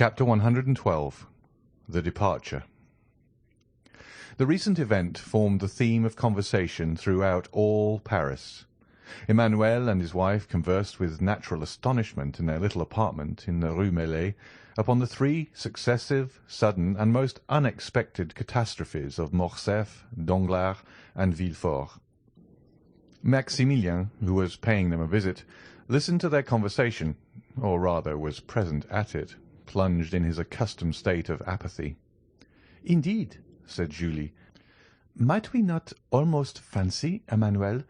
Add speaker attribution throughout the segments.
Speaker 1: Chapter 112. The Departure. The recent event formed the theme of conversation throughout all Paris. Emmanuel and his wife conversed with natural astonishment in their little apartment in the Rue Meslay upon the 3 successive, sudden, and most unexpected catastrophes of Morcerf, Danglars, and Villefort. Maximilien, who was paying them a visit, listened to their conversation, or rather was present at it, plunged in his accustomed state of apathy.
Speaker 2: "Indeed," said Julie, "might we not almost fancy, Emmanuel,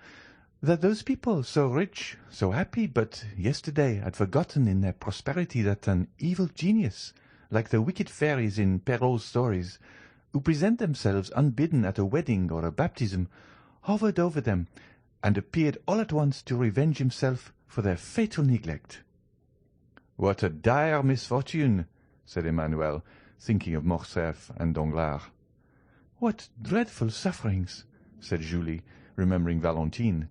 Speaker 2: that those people so rich, so happy, but yesterday had forgotten in their prosperity that an evil genius, like the wicked fairies in Perrault's stories, who present themselves unbidden at a wedding or a baptism, hovered over them, and appeared all at once to revenge himself for their fatal neglect?"
Speaker 1: "What a dire misfortune!" said Emmanuel, thinking of Morcerf and Danglars.
Speaker 2: "What dreadful sufferings!"
Speaker 1: said Julie, remembering Valentine,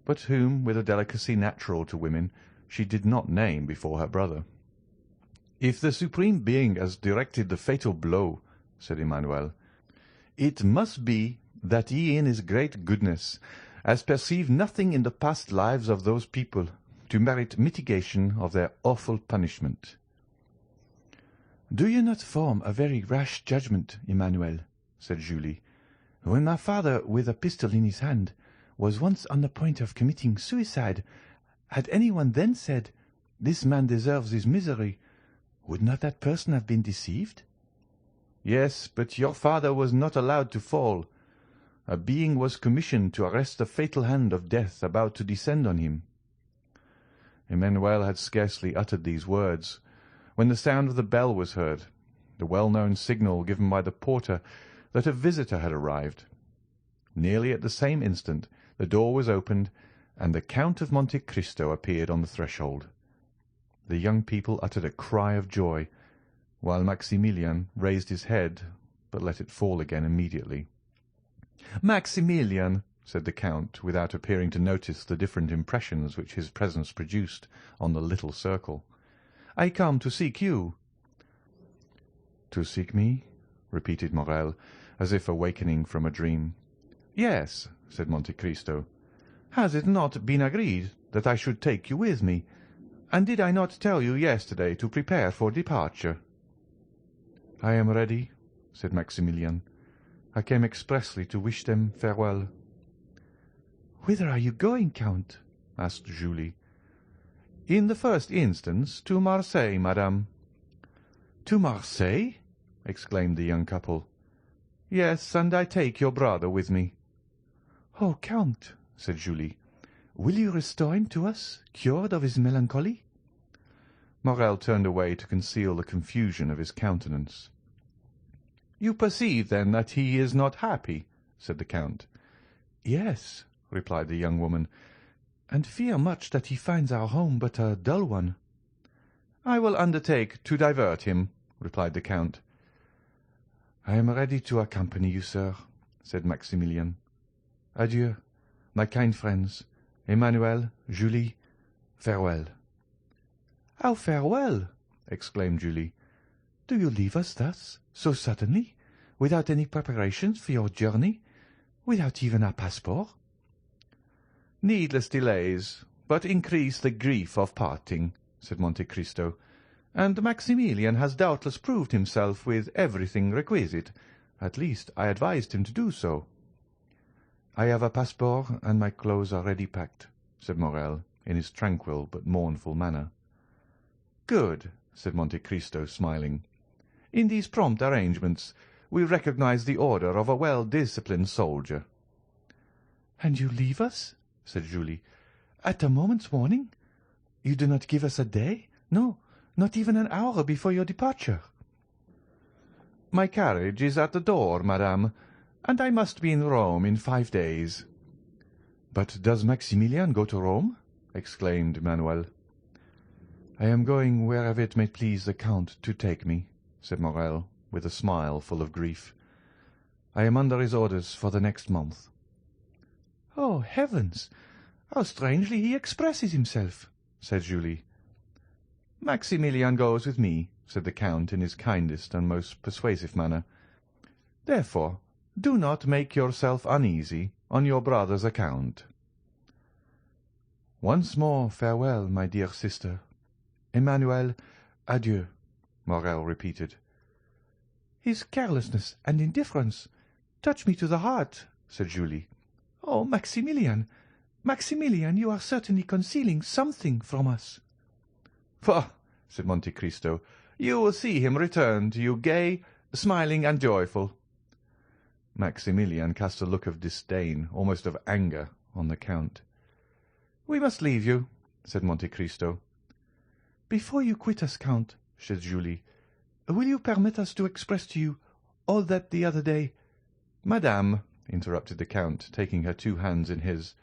Speaker 1: but whom, with a delicacy natural to women, she did not name before her brother. "If the Supreme Being has directed the fatal blow," said Emmanuel, "it must be that he in his great goodness has perceived nothing in the past lives of those people to merit mitigation of their awful punishment."
Speaker 2: "Do you not form a very rash judgment, Emmanuel?" said Julie. "When my father, with a pistol in his hand, was once on the point of committing suicide, had anyone then said, 'This man deserves his misery,' would not that person have been deceived?"
Speaker 1: "Yes, but your father was not allowed to fall. A being was commissioned to arrest the fatal hand of death about to descend on him." Emmanuel had scarcely uttered these words when the sound of the bell was heard, the well-known signal given by the porter that a visitor had arrived. Nearly at the same instant the door was opened, and the Count of Monte Cristo appeared on the threshold. The young people uttered a cry of joy, while Maximilien raised his head, but let it fall again immediately. "Maximilien," said the Count, without appearing to notice the different impressions which his presence produced on the little circle, "I come to seek you."
Speaker 2: "To seek me?" repeated Morrel, as if awakening from a dream.
Speaker 1: "Yes," said Monte Cristo. "Has it not been agreed that I should take you with me? And did I not tell you yesterday to prepare for departure?"
Speaker 2: "I am ready," said Maximilien. "I came expressly to wish them farewell."
Speaker 1: "Whither are you going, Count?" asked Julie. "In the first instance to Marseilles, madame."
Speaker 2: "To Marseilles?" exclaimed the young couple.
Speaker 1: "Yes, and I take your brother with me."
Speaker 2: "Oh, Count," said Julie, "will you restore him to us, cured of his melancholy?"
Speaker 1: Morrel turned away to conceal the confusion of his countenance. "You perceive, then, that he is not happy?" said the Count.
Speaker 2: "Yes," replied the young woman, "and fear much that he finds our home but a dull one."
Speaker 1: "I will undertake to divert him," replied the Count.
Speaker 2: "I am ready to accompany you, sir," said Maximilien. "Adieu, my kind friends. Emmanuel, Julie, farewell."
Speaker 1: "How farewell?" exclaimed Julie.
Speaker 2: "Do you leave us thus, so suddenly, without any preparations for your journey, without even a passport?"
Speaker 1: "Needless delays but increase the grief of parting," said Monte Cristo, "and Maximilien has doubtless proved himself with everything requisite. At least I advised him to do so."
Speaker 2: "I have a passport, and my clothes are ready packed," said Morrel, in his tranquil but mournful manner.
Speaker 1: "Good," said Monte Cristo, smiling. "In these prompt arrangements we recognize the order of a well-disciplined soldier."
Speaker 2: "And you leave us," said Julie, "at a moment's warning? You do not give us a day, no, not even an hour before your departure?"
Speaker 1: "My carriage is at the door, madame, and I must be in Rome in 5 days."
Speaker 2: "But does Maximilien go to Rome?" exclaimed Emmanuel. "I am going wherever it may please the Count to take me," said Morrel, with a smile full of grief. "I am under his orders for the next month."
Speaker 1: "Oh, heavens! How strangely he expresses himself," said Julie. "Maximilian goes with me," said the Count in his kindest and most persuasive manner. "Therefore do not make yourself uneasy on your brother's account." "Once more farewell, my dear sister. Emmanuel, adieu," Morrel repeated. "His carelessness and indifference touch me to the heart," said Julie. "Oh, Maximilian, Maximilian, you are certainly concealing something from us." "Pah!" said Monte Cristo. "You will see him return to you gay, smiling, and joyful." Maximilian cast a look of disdain, almost of anger, on the Count. "We must leave you," said Monte Cristo. "Before you quit us, Count," said Julie, "will you permit us to express to you all that the other day—" "Madame," interrupted the Count, taking her two hands in his,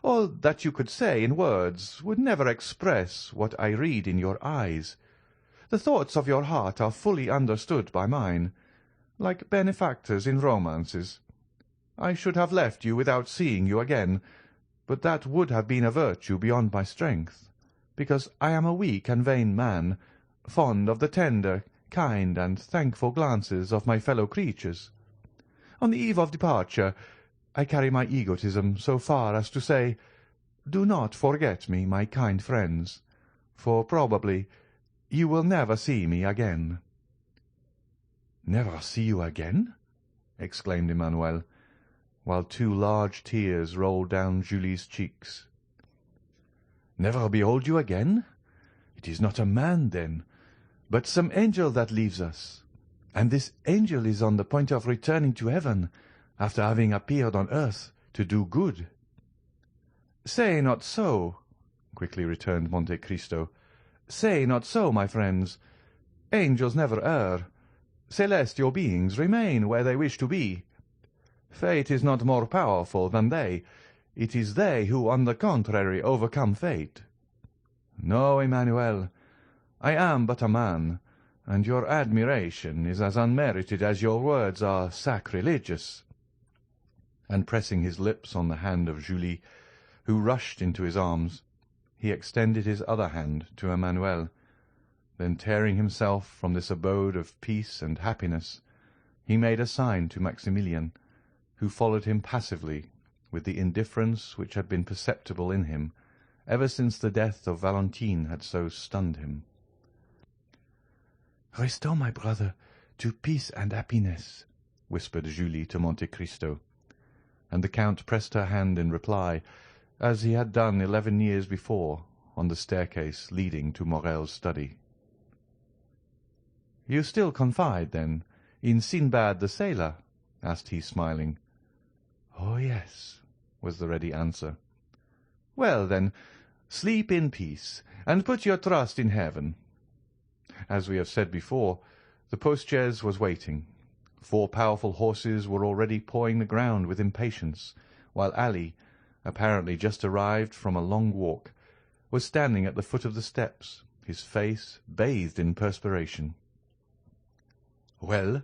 Speaker 1: "all that you could say in words would never express what I read in your eyes. The thoughts of your heart are fully understood by mine, like benefactors in romances. I should have left you without seeing you again, but that would have been a virtue beyond my strength, because I am a weak and vain man, fond of the tender, kind, and thankful glances of my fellow creatures. On the eve of departure, I carry my egotism so far as to say, do not forget me, my kind friends, for probably you will never see me again." "Never see you again?" exclaimed Emmanuel, while two large tears rolled down Julie's cheeks. "Never behold you again? It is not a man, then, but some angel that leaves us, and this angel is on the point of returning to heaven after having appeared on earth to do good." "Say not so," quickly returned Monte Cristo. "Say not so, my friends. Angels never err. Celestial beings remain where they wish to be. Fate is not more powerful than they. It is they who, on the contrary, overcome fate. No, Emmanuel, I am but a man, and your admiration is as unmerited as your words are sacrilegious." And pressing his lips on the hand of Julie, who rushed into his arms, he extended his other hand to Emmanuel. Then, tearing himself from this abode of peace and happiness, he made a sign to Maximilian, who followed him passively, with the indifference which had been perceptible in him ever since the death of Valentine had so stunned him. "Restore my brother to peace and happiness," whispered Julie to Monte Cristo, and the Count pressed her hand in reply, as he had done 11 years before on the staircase leading to Morrel's study. "You still confide, then, in Sinbad the sailor?" asked he, smiling. "Oh, yes," was the ready answer. "Well, then, sleep in peace, and put your trust in heaven." As we have said before, the post-chaise was waiting. 4 powerful horses were already pawing the ground with impatience, while Ali, apparently just arrived from a long walk, was standing at the foot of the steps, his face bathed in perspiration. "Well,"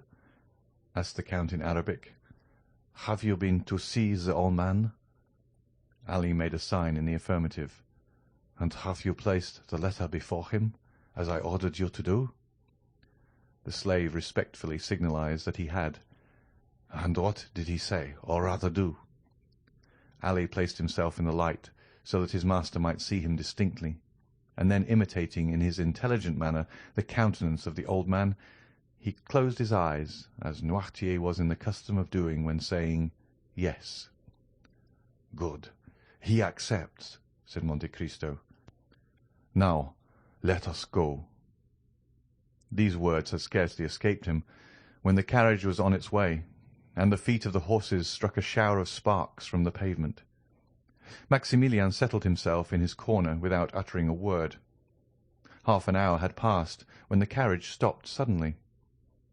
Speaker 1: asked the Count in Arabic, "have you been to see the old man?" Ali made a sign in the affirmative. "And have you placed the letter before him, as I ordered you to do?" The slave respectfully signalized that he had. "And what did he say, or rather do?" Ali placed himself in the light, so that his master might see him distinctly, and then, imitating in his intelligent manner the countenance of the old man, he closed his eyes, as Noirtier was in the custom of doing when saying "yes." "Good. He accepts," said Monte Cristo. "Now let us go." These words had scarcely escaped him when the carriage was on its way, and the feet of the horses struck a shower of sparks from the pavement. Maximilian settled himself in his corner without uttering a word. Half an hour had passed when the carriage stopped suddenly.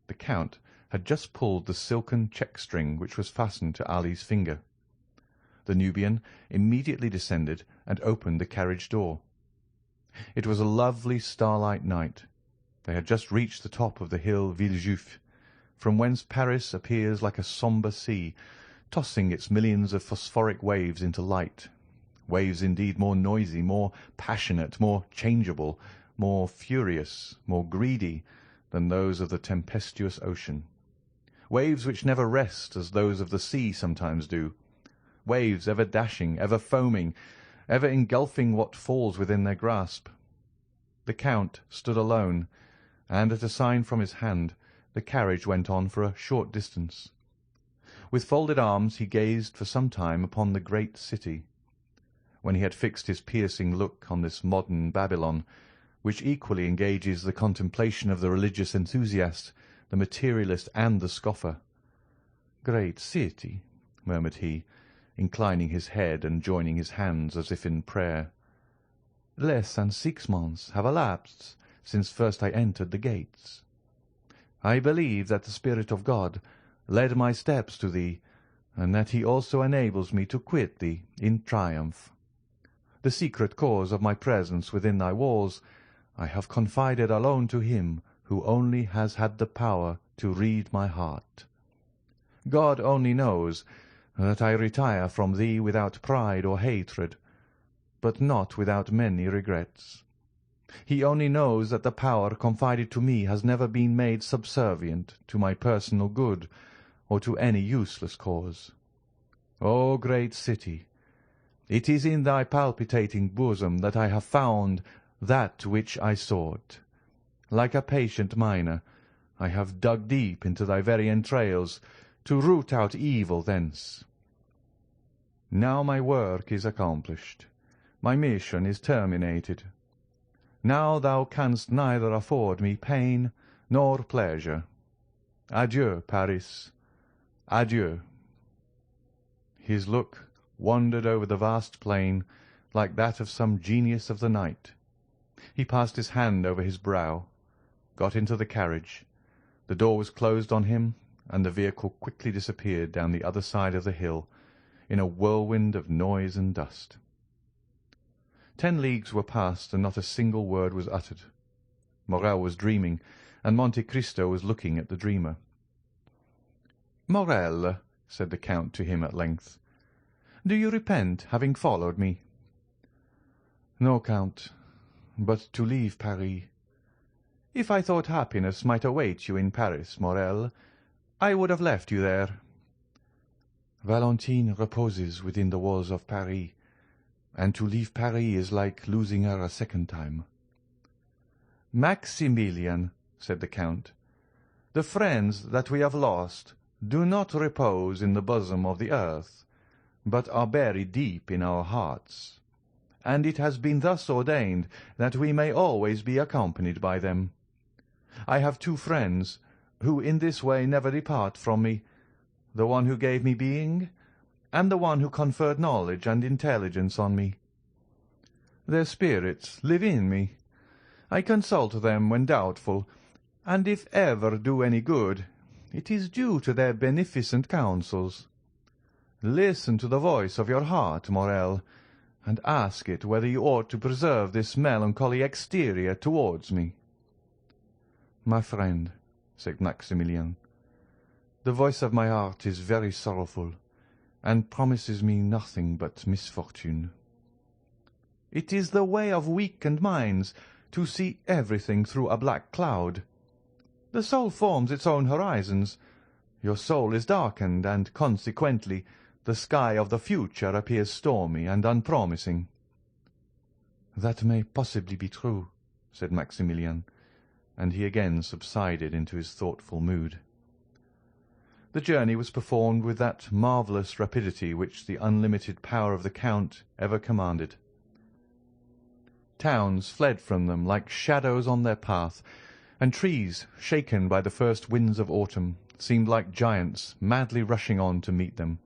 Speaker 1: The Count had just pulled the silken check-string which was fastened to Ali's finger. The Nubian immediately descended and opened the carriage door. It was a lovely starlight night. They had just reached the top of the hill Villejuif, from whence Paris appears like a sombre sea, tossing its millions of phosphoric waves into light, waves indeed more noisy, more passionate, more changeable, more furious, more greedy than those of the tempestuous ocean. Waves which never rest as those of the sea sometimes do. Waves ever dashing, ever foaming, ever engulfing what falls within their grasp. The Count stood alone, and at a sign from his hand the carriage went on for a short distance. With folded arms he gazed for some time upon the great city. When he had fixed his piercing look on this modern Babylon, which equally engages the contemplation of the religious enthusiast, the materialist, and the scoffer. "Great city," murmured he, inclining his head and joining his hands as if in prayer. "Less than 6 months have elapsed since first I entered the gates. I believe that the Spirit of God led my steps to thee, and that he also enables me to quit thee in triumph. The secret cause of my presence within thy walls I have confided alone to him who only has had the power to read my heart. God only knows that I retire from thee without pride or hatred, but not without many regrets. He only knows that the power confided to me has never been made subservient to my personal good or to any useless cause. O great city, it is in thy palpitating bosom that I have found that which I sought. Like a patient miner, I have dug deep into thy very entrails to root out evil thence. Now my work is accomplished. My mission is terminated. Now thou canst neither afford me pain nor pleasure. Adieu, Paris. Adieu." His look wandered over the vast plain like that of some genius of the night. He passed his hand over his brow, got into the carriage. The door was closed on him, and the vehicle quickly disappeared down the other side of the hill in a whirlwind of noise and dust. 10 leagues were passed, and not a single word was uttered. Morrel was dreaming, and Monte Cristo was looking at the dreamer. "Morrel," said the Count to him at length, "do you repent having followed me?" "No, Count, but to leave Paris." "If I thought happiness might await you in Paris, Morrel, I would have left you there." "Valentine reposes within the walls of Paris, and to leave Paris is like losing her a second time." "Maximilian," said the Count, "the friends that we have lost do not repose in the bosom of the earth, but are buried deep in our hearts, and it has been thus ordained that we may always be accompanied by them. I have 2 friends, who in this way never depart from me, the one who gave me being, and the one who conferred knowledge and intelligence on me. Their spirits live in me. I consult them when doubtful, and if ever do any good, it is due to their beneficent counsels. Listen to the voice of your heart, Morrel, and ask it whether you ought to preserve this melancholy exterior towards me." "My friend," said Maximilian, "the voice of my heart is very sorrowful, and promises me nothing but misfortune." "It is the way of weakened minds to see everything through a black cloud. The soul forms its own horizons. Your soul is darkened, and consequently the sky of the future appears stormy and unpromising." "That may possibly be true," said Maximilian, and he again subsided into his thoughtful mood. The journey was performed with that marvellous rapidity which the unlimited power of the Count ever commanded. Towns fled from them like shadows on their path, and trees, shaken by the first winds of autumn, seemed like giants madly rushing on to meet them,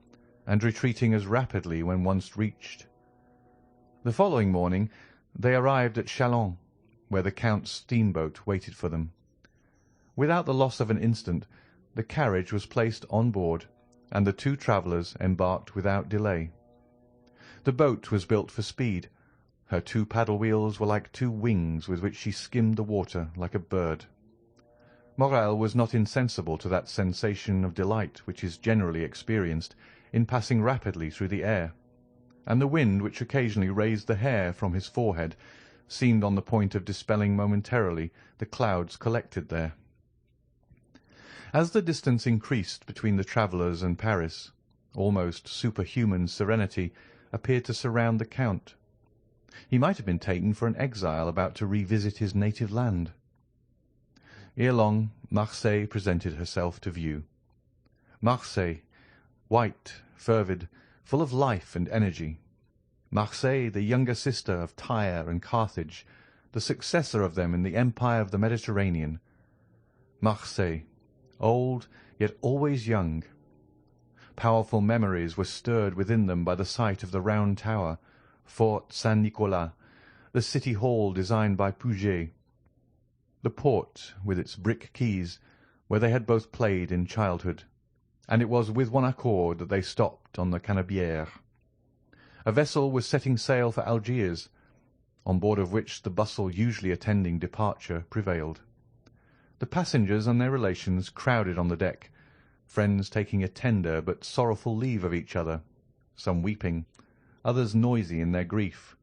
Speaker 1: and retreating as rapidly when once reached. The following morning they arrived at Châlons, where the Count's steamboat waited for them. Without the loss of an instant, the carriage was placed on board, and the 2 travellers embarked without delay. The boat was built for speed. Her 2 paddle wheels were like 2 wings with which she skimmed the water like a bird. Morrel was not insensible to that sensation of delight which is generally experienced in passing rapidly through the air, and the wind which occasionally raised the hair from his forehead seemed on the point of dispelling momentarily the clouds collected there. As the distance increased between the travellers and Paris, almost superhuman serenity appeared to surround the Count. He might have been taken for an exile about to revisit his native land. Ere long, Marseille presented herself to view. Marseille, white, fervid, full of life and energy. Marseille, the younger sister of Tyre and Carthage, the successor of them in the empire of the Mediterranean. Marseille, old yet always young. Powerful memories were stirred within them by the sight of the round tower, Fort Saint-Nicolas, the city hall designed by Puget, the port with its brick quays, where they had both played in childhood, and it was with one accord that they stopped on the Canebière. A vessel was setting sail for Algiers, on board of which the bustle usually attending departure prevailed. The passengers and their relations crowded on the deck, friends taking a tender but sorrowful leave of each other, some weeping, others noisy in their grief.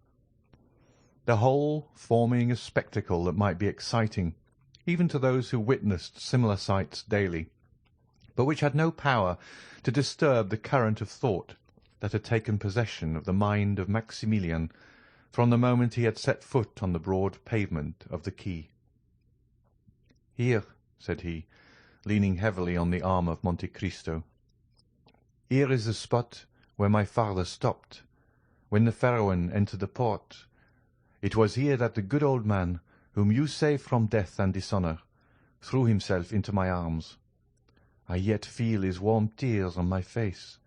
Speaker 1: The whole forming a spectacle that might be exciting, even to those who witnessed similar sights daily, but which had no power to disturb the current of thought that had taken possession of the mind of Maximilian from the moment he had set foot on the broad pavement of the quay. "Here," said he, leaning heavily on the arm of Monte Cristo. "Here is the spot where my father stopped, when the Pharaoh entered the port. It was here that the good old man, whom you saved from death and dishonour, threw himself into my arms. I yet feel his warm tears on my face,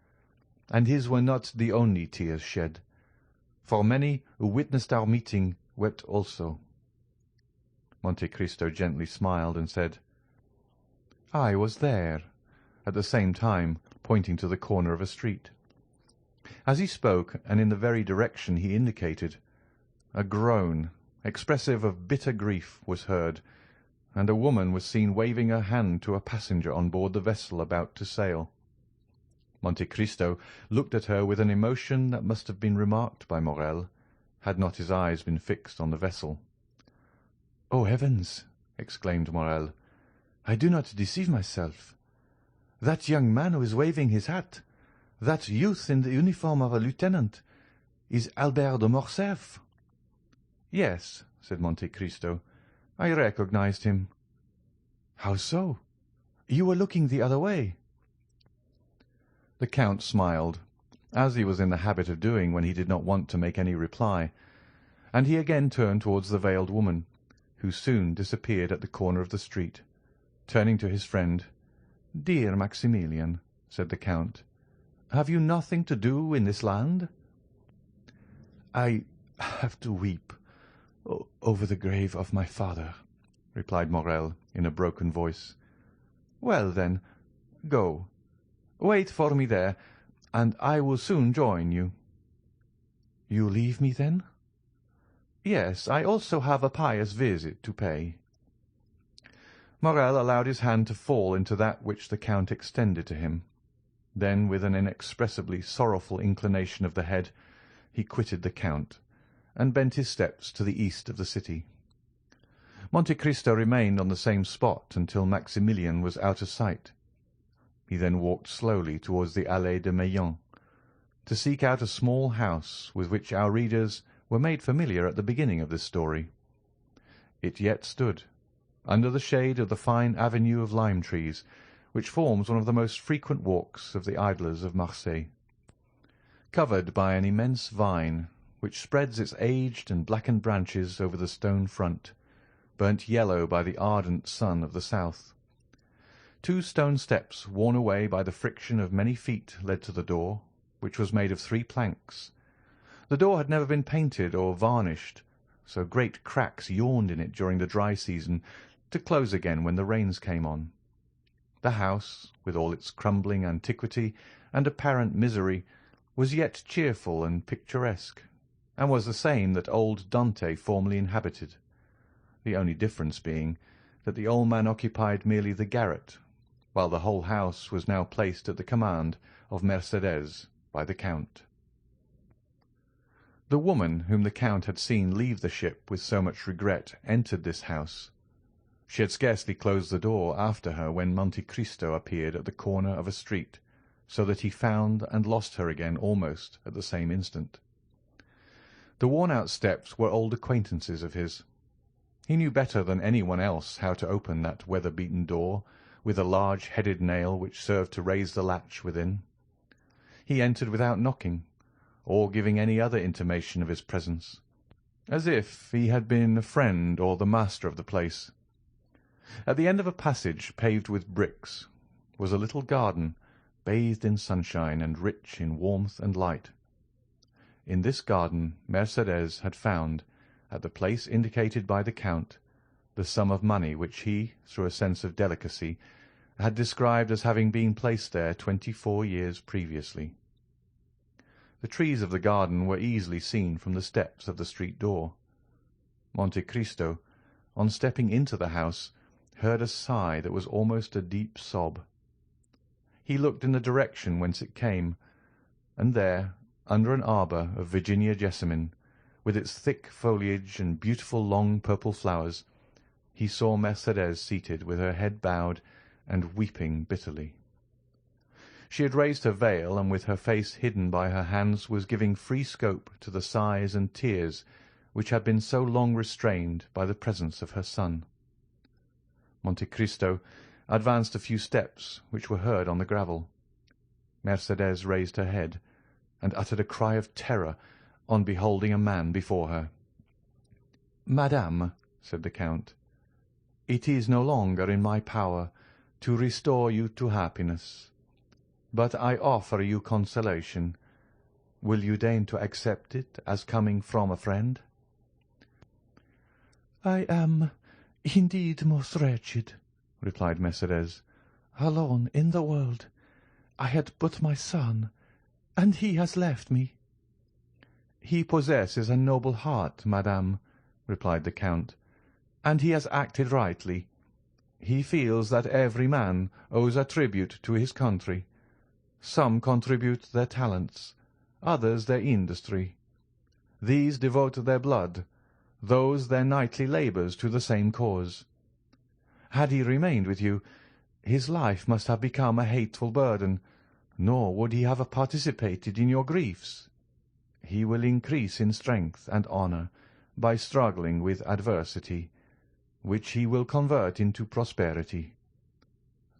Speaker 1: and his were not the only tears shed, for many who witnessed our meeting wept also." Monte Cristo gently smiled and said, "I was there," at the same time pointing to the corner of a street. As he spoke, and in the very direction he indicated, a groan, expressive of bitter grief, was heard, and a woman was seen waving her hand to a passenger on board the vessel about to sail. Monte Cristo looked at her with an emotion that must have been remarked by Morrel, had not his eyes been fixed on the vessel. "Oh, heavens!" exclaimed Morrel. "I do not deceive myself. That young man who is waving his hat, that youth in the uniform of a lieutenant, is Albert de Morcerf." "Yes," said Monte Cristo, "I recognized him." "How so? You were looking the other way." The Count smiled, as he was in the habit of doing when he did not want to make any reply, and he again turned towards the veiled woman, who soon disappeared at the corner of the street. Turning to his friend, "Dear Maximilian," said the Count, "have you nothing to do in this land?" "I have to weep over the grave of my father," replied Morrel in a broken voice. "Well, then, go. Wait for me there, and I will soon join you." "You leave me, then?" "Yes, I also have a pious visit to pay." Morrel allowed his hand to fall into that which the Count extended to him. Then, with an inexpressibly sorrowful inclination of the head, he quitted the Count, and bent his steps to the east of the city. Monte Cristo remained on the same spot until Maximilian was out of sight. He then walked slowly towards the Allée de Meilhan, to seek out a small house with which our readers were made familiar at the beginning of this story. It yet stood, under the shade of the fine avenue of lime trees, which forms one of the most frequent walks of the idlers of Marseille. Covered by an immense vine, which spreads its aged and blackened branches over the stone front, burnt yellow by the ardent sun of the south. 2 stone steps, worn away by the friction of many feet, led to the door, which was made of 3 planks. The door had never been painted or varnished, so great cracks yawned in it during the dry season, to close again when the rains came on. The house, with all its crumbling antiquity and apparent misery, was yet cheerful and picturesque, and was the same that old Dante formerly inhabited, the only difference being that the old man occupied merely the garret, while the whole house was now placed at the command of Mercédès by the Count. The woman whom the Count had seen leave the ship with so much regret entered this house. She had scarcely closed the door after her when Monte Cristo appeared at the corner of a street, so that he found and lost her again almost at the same instant. The worn-out steps were old acquaintances of his. He knew better than any one else how to open that weather-beaten door, with a large-headed nail which served to raise the latch within. He entered without knocking, or giving any other intimation of his presence, as if he had been a friend or the master of the place. At the end of a passage paved with bricks was a little garden, bathed in sunshine and rich in warmth and light. In this garden Mercédès had found, at the place indicated by the Count, the sum of money which he, through a sense of delicacy, had described as having been placed there 24 years previously. The trees of the garden were easily seen from the steps of the street door. Monte Cristo, on stepping into the house, heard a sigh that was almost a deep sob. He looked in the direction whence it came, and there, under an arbour of Virginia jessamine, with its thick foliage and beautiful long purple flowers, he saw Mercédès seated with her head bowed and weeping bitterly. She had raised her veil, and with her face hidden by her hands was giving free scope to the sighs and tears which had been so long restrained by the presence of her son. Monte Cristo advanced a few steps which were heard on the gravel. Mercédès raised her head and uttered a cry of terror on beholding a man before her. "Madame," said the Count, "it is no longer in my power to restore you to happiness, but I offer you consolation. Will you deign to accept it as coming from a friend?" "I am indeed most wretched," replied Mercédès, "alone in the world. I had but my son, and he has left me." "He possesses a noble heart, madame," replied the Count, "and he has acted rightly. He feels that every man owes a tribute to his country. Some contribute their talents, others their industry. These devote their blood, those their nightly labours to the same cause. Had he remained with you, his life must have become a hateful burden, nor would he have participated in your griefs. He will increase in strength and honour by struggling with adversity, which he will convert into prosperity.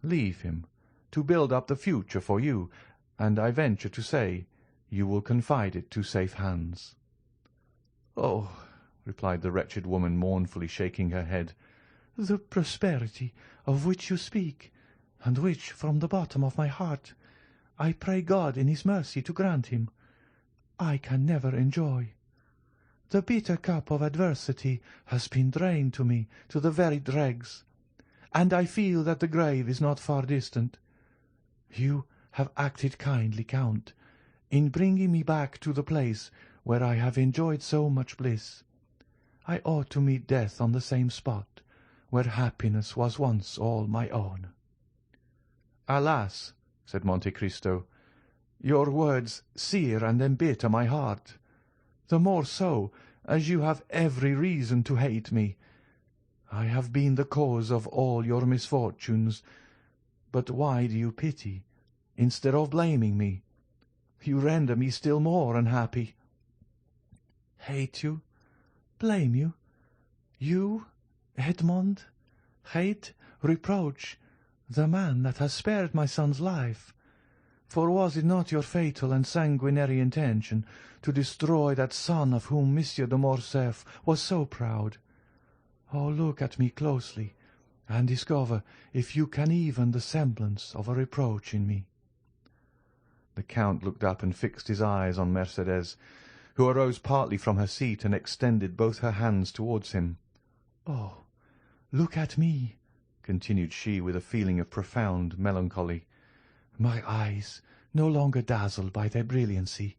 Speaker 1: Leave him, to build up the future for you, and I venture to say you will confide it to safe hands." "Oh," replied the wretched woman, mournfully shaking her head, "the prosperity of which you speak, and which, from the bottom of my heart, I pray God in his mercy to grant him, I can never enjoy. The bitter cup of adversity has been drained to me to the very dregs, and I feel that the grave is not far distant. You have acted kindly, Count, in bringing me back to the place where I have enjoyed so much bliss. I ought to meet death on the same spot where happiness was once all my own." "Alas," said Monte Cristo, "your words sear and embitter my heart, the more so as you have every reason to hate me. I have been the cause of all your misfortunes, but why do you pity, instead of blaming me? You render me still more unhappy." "Hate you? Blame you? You, Edmond? Hate, reproach, the man that has spared my son's life? For was it not your fatal and sanguinary intention to destroy that son of whom Monsieur de Morcerf was so proud? Oh, look at me closely, and discover if you can even the semblance of a reproach in me." The Count looked up and fixed his eyes on Mercédès, who arose partly from her seat and extended both her hands towards him. "Oh, look at me," continued she with a feeling of profound melancholy. "My eyes no longer dazzled by their brilliancy,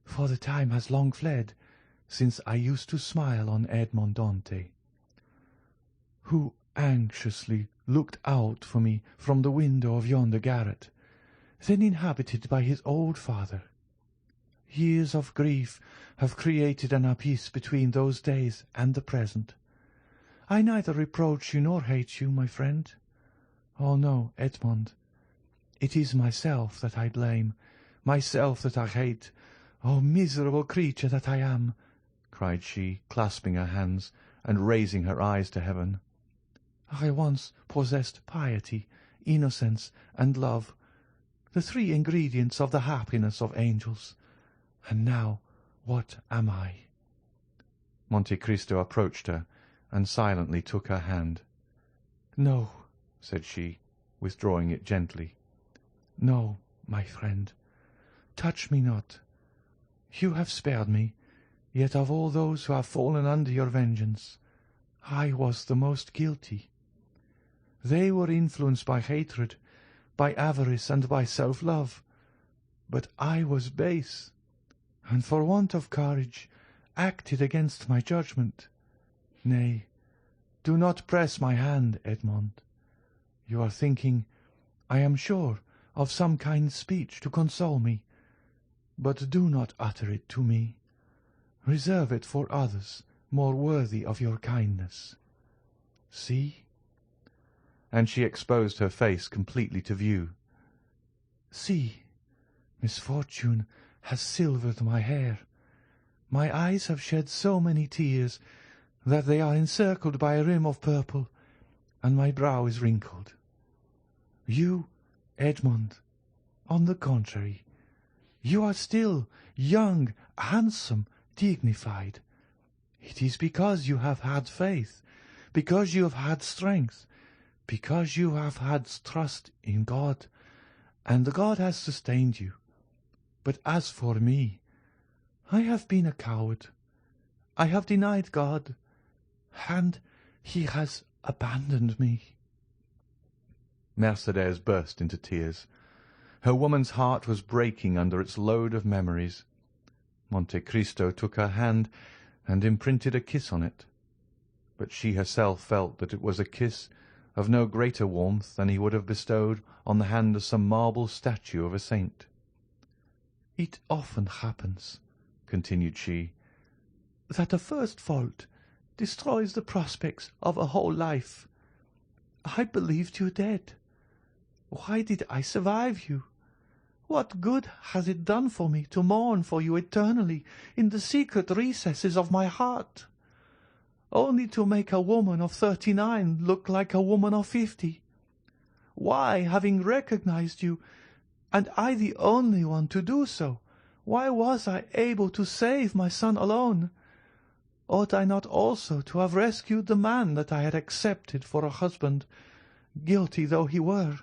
Speaker 1: for the time has long fled since I used to smile on Edmond Dantès, who anxiously looked out for me from the window of yonder garret, then inhabited by his old father.
Speaker 2: Years of grief have created an abyss between those days and the present. I neither reproach you nor hate you, my friend. Oh no, Edmond, it is myself that I blame, myself that I hate. Oh, miserable creature that I am!" cried she, clasping her hands and raising her eyes to heaven. "I once possessed piety, innocence, and love, the three ingredients of the happiness of angels. And now what am I?"
Speaker 1: Monte Cristo approached her and silently took her hand.
Speaker 2: "No,"
Speaker 1: said she, withdrawing it gently.
Speaker 2: "No, my friend, touch me not. You have spared me, yet of all those who have fallen under your vengeance, I was the most guilty. They were influenced by hatred, by avarice, and by self-love, but I was base, and for want of courage acted against my judgment. Nay, do not press my hand, Edmond. You are thinking, I am sure, of some kind speech to console me, but do not utter it to me. Reserve it for others more worthy of your kindness. See,"
Speaker 1: and she exposed her face completely to view.
Speaker 2: "See, misfortune has silvered my hair. My eyes have shed so many tears that they are encircled by a rim of purple, and my brow is wrinkled. You, Edmond, on the contrary, you are still young, handsome, dignified. It is because you have had faith, because you have had strength, because you have had trust in God, and God has sustained you. But as for me, I have been a coward. I have denied God, and he has abandoned me."
Speaker 1: Mercédès burst into tears. Her woman's heart was breaking under its load of memories. Monte Cristo took her hand and imprinted a kiss on it, but she herself felt that it was a kiss of no greater warmth than he would have bestowed on the hand of some marble statue of a saint.
Speaker 2: "It often happens," continued she, "that a first fault destroys the prospects of a whole life. I believed you dead. Why did I survive you? What good has it done for me to mourn for you eternally in the secret recesses of my heart, only to make a woman of 39 look like a woman of 50? Why, having recognized you, and I the only one to do so, why was I able to save my son alone? Ought I not also to have rescued the man that I had accepted for a husband, guilty though he were?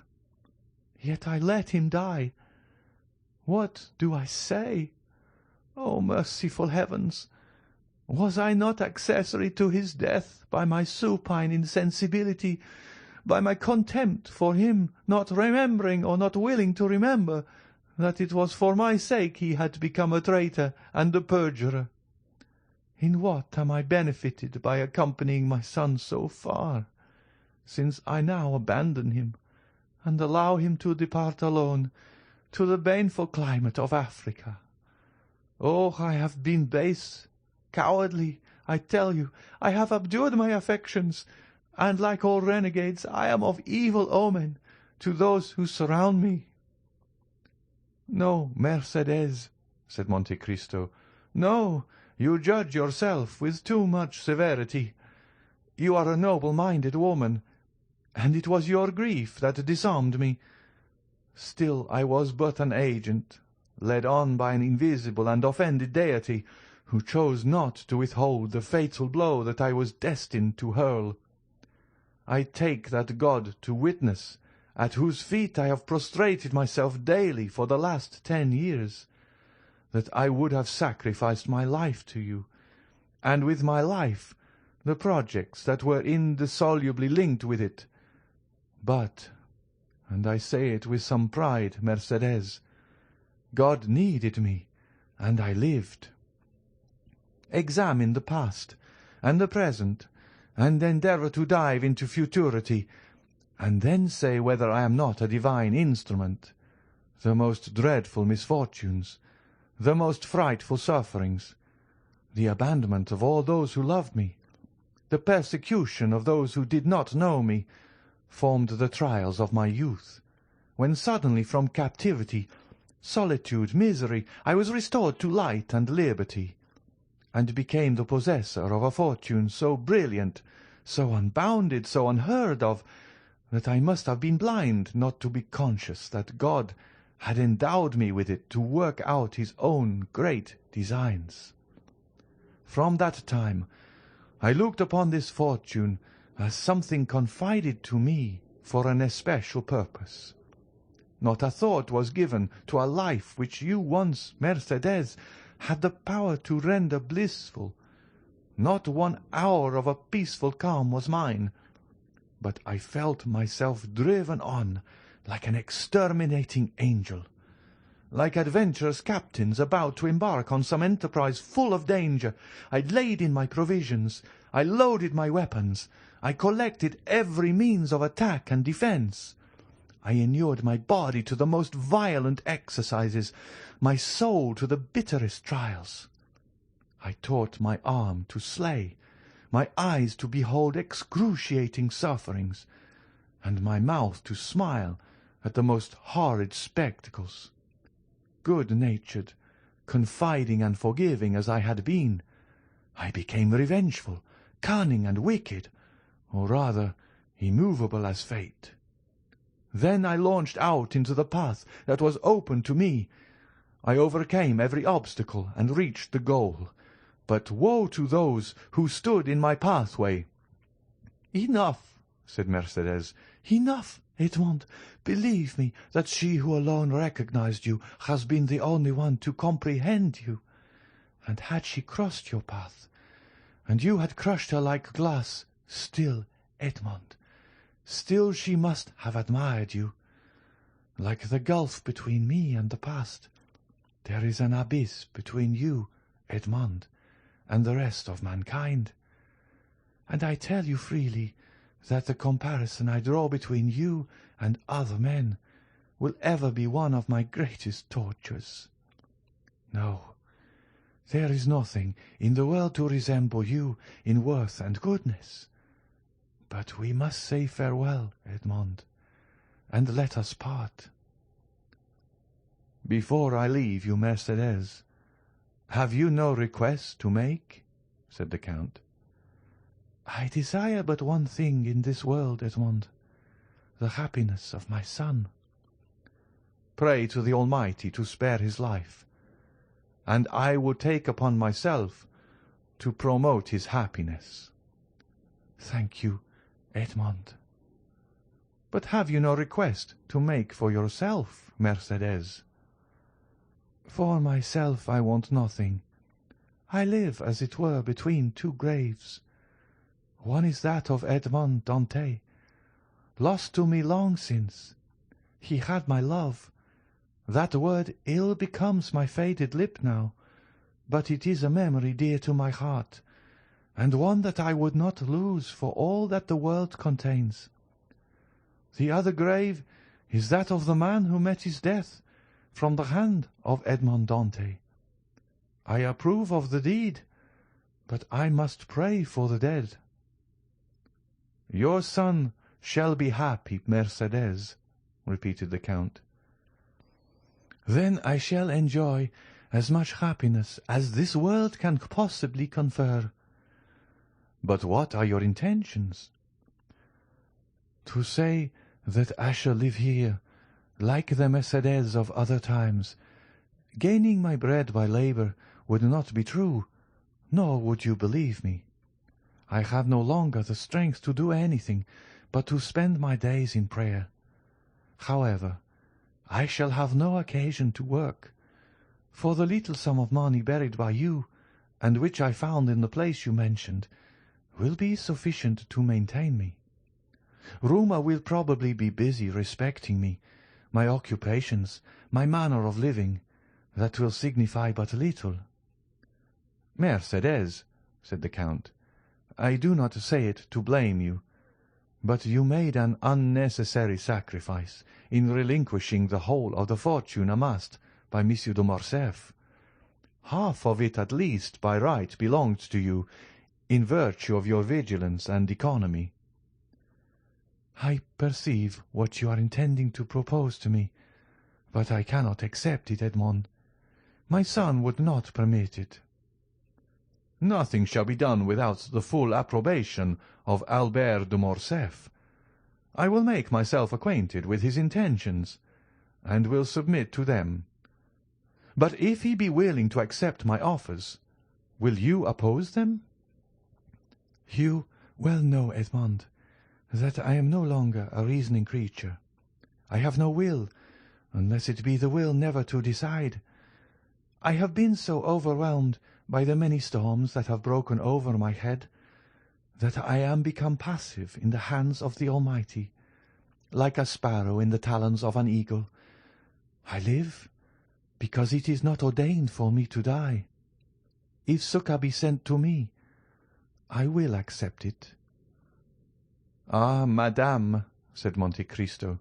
Speaker 2: Yet I let him die. What do I say? O merciful heavens! Was I not accessory to his death by my supine insensibility, by my contempt for him, not remembering or not willing to remember that it was for my sake he had become a traitor and a perjurer? In what am I benefited by accompanying my son so far, since I now abandon him and allow him to depart alone to the baneful climate of Africa? Oh, I have been base, cowardly, I tell you. I have abjured my affections, and like all renegades I am of evil omen to those who surround me." "No, Mercédès," said Monte Cristo, "no, you judge yourself with too much severity. You are a noble-minded woman, and it was your grief that disarmed me. Still I was but an agent, led on by an invisible and offended deity, who chose not to withhold the fatal blow that I was destined to hurl. I take that God to witness, at whose feet I have prostrated myself daily for the last 10 years, that I would have sacrificed my life to you, and with my life the projects that were indissolubly linked with it. But, and I say it with some pride, Mercédès, God needed me, and I lived. Examine the past and the present, and endeavour to dive into futurity, and then say whether I am not a divine instrument. The most dreadful misfortunes,
Speaker 1: the most frightful sufferings, the abandonment of all those who loved me, the persecution of those who did not know me, formed the trials of my youth, when suddenly from captivity, solitude, misery, I was restored to light and liberty, and became the possessor of a fortune so brilliant, so unbounded, so unheard of, that I must have been blind not to be conscious that God had endowed me with it to work out his own great designs. From that time I looked upon this fortune as something confided to me for an especial purpose. Not a thought was given to a life which you once, Mercedes, had the power to render blissful. Not 1 hour of a peaceful calm was mine, but I felt myself driven on like an exterminating angel, like adventurous captains about to embark on some enterprise full of danger. I laid in my provisions, I loaded my weapons, I collected every means of attack and defence. I inured my body to the most violent exercises, my soul to the bitterest trials. I taught my arm to slay, my eyes to behold excruciating sufferings, and my mouth to smile at the most horrid spectacles. Good-natured, confiding and forgiving as I had been, I became revengeful, cunning and wicked, or rather immovable as fate. Then I launched out into the path that was open to me. I overcame every obstacle and reached the goal. But woe to those who stood in my pathway. "Enough," said Mercedes. "Enough, Edmond. Believe me that she who alone recognized you has been the only one to comprehend you. And had she crossed your path, and you had crushed her like glass, still, Edmond, still she must have admired you. Like the gulf between me and the past, there is an abyss between you, Edmond, and the rest of mankind. And I tell you freely that the comparison I draw between you and other men will ever be one of my greatest tortures. No, there is nothing in the world to resemble you in worth and goodness. But we must say farewell, Edmond, and let us part." "Before I leave you, Mercedes, have you no request to make?" said the Count. "I desire but one thing in this world, Edmond, the happiness of my son." "Pray to the Almighty to spare his life, and I will take upon myself to promote his happiness." "Thank you, Edmond." "But have you no request to make for yourself, Mercedes?" "For myself I want nothing. I live, as it were, between two graves. One is that of Edmond Dantès, lost to me long since. He had my love. That word ill becomes my faded lip now, but it is a memory dear to my heart, and one that I would not lose for all that the world contains. The other grave is that of the man who met his death from the hand of Edmond Dantès. I approve of the deed, but I must pray for the dead." "Your son shall be happy, Mercedes," repeated the Count. "Then I shall enjoy as much happiness as this world can possibly confer." "But what are your intentions?" "To say that I shall live here, like the Mercedes of other times. Gaining my bread by labour would not be true, nor would you believe me. I have no longer the strength to do anything but to spend my days in prayer. However, I shall have no occasion to work, for the little sum of money buried by you, and which I found in the place you mentioned, will be sufficient to maintain me. Rumour will probably be busy respecting me, my occupations, my manner of living. That will signify but little." "Mercedes," said the Count, "I do not say it to blame you, but you made an unnecessary sacrifice in relinquishing the whole of the fortune amassed by Monsieur de Morcerf. Half of it at least by right belonged to you, in virtue of your vigilance and economy.
Speaker 2: I perceive what you are intending to propose to me, but I cannot accept it, Edmond. My son would not permit it.
Speaker 1: Nothing shall be done without the full approbation of Albert de Morcerf. I will make myself acquainted with his intentions, and will submit to them. But if he be willing to accept my offers, will you oppose them?
Speaker 2: You well know, Edmond, that I am no longer a reasoning creature. I have no will, unless it be the will never to decide. I have been so overwhelmed by the many storms that have broken over my head, that I am become passive in the hands of the Almighty, like a sparrow in the talons of an eagle. I live because it is not ordained for me to die. If succour be sent to me, I will accept it.
Speaker 1: Ah, madame, said Monte Cristo,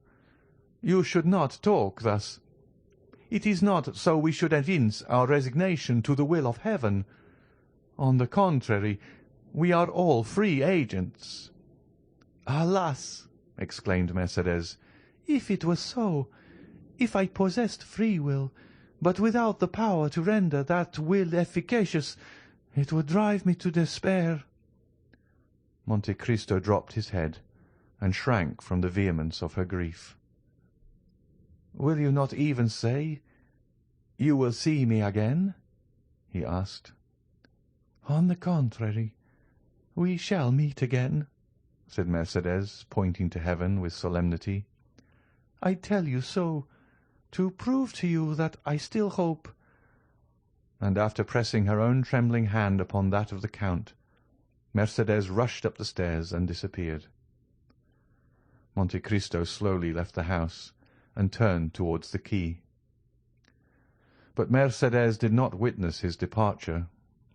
Speaker 1: you should not talk thus. It is not so we should evince our resignation to the will of heaven. On the contrary, we are all free agents.
Speaker 2: Alas! exclaimed Mercédès, if it was so, if I possessed free will, but without the power to render that will efficacious, it would drive me to despair.
Speaker 1: Monte Cristo dropped his head and shrank from the vehemence of her grief. "Will you not even say, 'You will see me again'?" he asked.
Speaker 2: "On the contrary, we shall meet again," said Mercédès, pointing to heaven with solemnity. "I tell you so, to prove to you that I still hope."
Speaker 1: And after pressing her own trembling hand upon that of the Count, Mercédès rushed up the stairs and disappeared. Monte Cristo slowly left the house and turned towards the quay. But Mercédès did not witness his departure,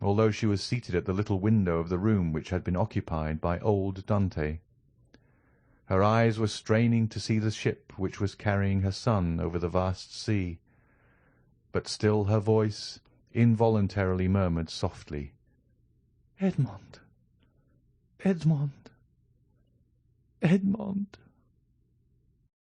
Speaker 1: although she was seated at the little window of the room which had been occupied by old Dante. Her eyes were straining to see the ship which was carrying her son over the vast sea, but still her voice involuntarily murmured softly,
Speaker 2: "Edmond, Edmond, Edmond."